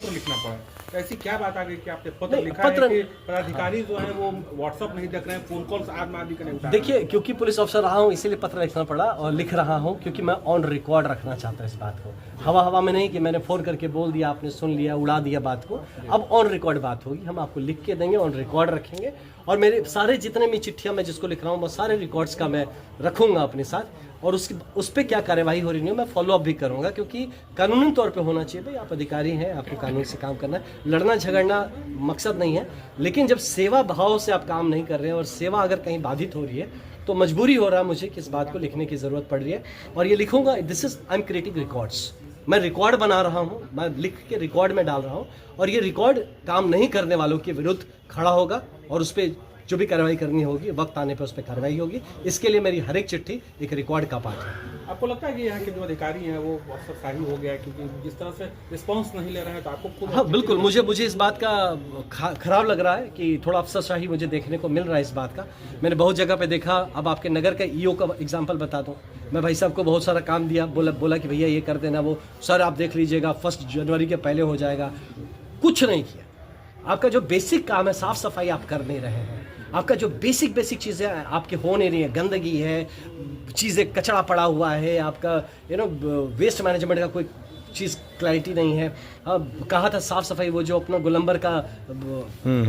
पत्र लिखना पड़ा। तो ऐसी क्या बात आ गई कि आपने पत्र लिखा पत्र है कि पदाधिकारी जो है वो व्हाट्सएप नहीं देख रहे हैं, फोन कॉल आदि का नहीं उठा रहे हैं? देखिए, क्योंकि पुलिस अफसर रहा हूँ इसीलिए पत्र लिखना पड़ा और लिख रहा हूँ, क्योंकि मैं ऑन रिकॉर्ड रखना चाहता हूँ इस बात को। हवा हवा में नहीं कि मैंने फ़ोन करके बोल दिया, आपने सुन लिया, उड़ा दिया बात को। अब ऑन रिकॉर्ड बात होगी, हम आपको लिख के देंगे, ऑन रिकॉर्ड रखेंगे। और मेरे सारे जितने भी चिट्ठियाँ मैं जिसको लिख रहा हूँ वो सारे रिकॉर्ड्स का मैं रखूँगा अपने साथ, और उस पर क्या कार्यवाही हो रही है मैं फॉलो अप भी करूँगा, क्योंकि कानूनी तौर पे होना चाहिए। भाई आप अधिकारी हैं, आपको कानून से काम करना है, लड़ना झगड़ना मकसद नहीं है। लेकिन जब सेवा भाव से आप काम नहीं कर रहे हैं और सेवा अगर कहीं बाधित हो रही है तो मजबूरी हो रहा है मुझे कि इस बात को लिखने की ज़रूरत पड़ रही है, और ये लिखूंगा। This is I am creating records, मैं रिकॉर्ड बना रहा हूँ, मैं लिख के रिकॉर्ड में डाल रहा हूँ, और ये रिकॉर्ड काम नहीं करने वालों के विरुद्ध खड़ा होगा, और उस पर जो भी कार्रवाई करनी होगी वक्त आने पर उस पर कार्रवाई होगी। इसके लिए मेरी हर एक चिट्ठी एक रिकॉर्ड का पार्ट है। आपको लगता है कि यहाँ के जो अधिकारी हैं वो अफसरशाही हो गया है, क्योंकि जिस तरह से रिस्पांस नहीं ले रहे हैं, तो आपको खुद? हाँ बिल्कुल, मुझे इस बात का खराब लग रहा है कि थोड़ा अफसरशाही मुझे देखने को मिल रहा है इस बात का। मैंने बहुत जगह पे देखा। अब आपके नगर का ईओ का एग्जांपल बता दूं, मैं भाई साहब को बहुत सारा काम दिया, बोला कि भैया ये कर देना, वो सर आप देख लीजिएगा 1 जनवरी के पहले हो जाएगा। कुछ नहीं किया। आपका जो बेसिक काम है, साफ सफाई आप कर नहीं रहे हैं, आपका जो बेसिक चीज़ें आपके हो नहीं रही है, गंदगी है, चीज़ें कचरा पड़ा हुआ है, आपका वेस्ट मैनेजमेंट का कोई चीज़ क्लैरिटी नहीं है। कहा था साफ सफाई, वो जो अपना गोलंबर का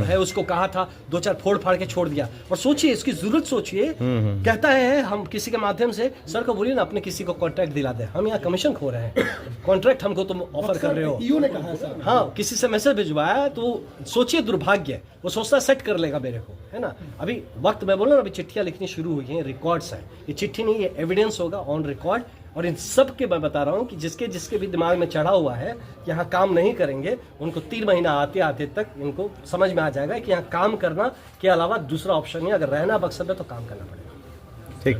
है उसको कहा था, 2-4 फोड़ फाड़ के छोड़ दिया। और सोचिए इसकी जरूरत, सोचिए कहता है हम किसी के माध्यम से सर को बोलिए ना अपने किसी को कॉन्ट्रैक्ट दिला दे, हम यहाँ कमीशन खो रहे हैं, कॉन्ट्रैक्ट हमको तुम ऑफर कर रहे हो। ईओ ने कहा सर, हाँ किसी से मैसेज भिजवाया, तो सोचिए दुर्भाग्य, वो सोचता सेट कर लेगा मेरे को, है ना। अभी वक्त मैं बोल रहा हूँ, अभी चिट्ठियाँ लिखनी शुरू हुई हैं, रिकॉर्ड्स हैं, ये चिट्ठी नहीं, ये एविडेंस होगा ऑन रिकॉर्ड। और इन सब के मैं बता रहा हूँ कि जिसके भी दिमाग में चढ़ा हुआ है कि यहाँ काम नहीं करेंगे, उनको 3 महीना आते आते तक इनको समझ में आ जाएगा कि यहाँ काम करना के अलावा दूसरा ऑप्शन नहीं, अगर रहना मकसद है तो काम करना पड़ेगा। ठीक।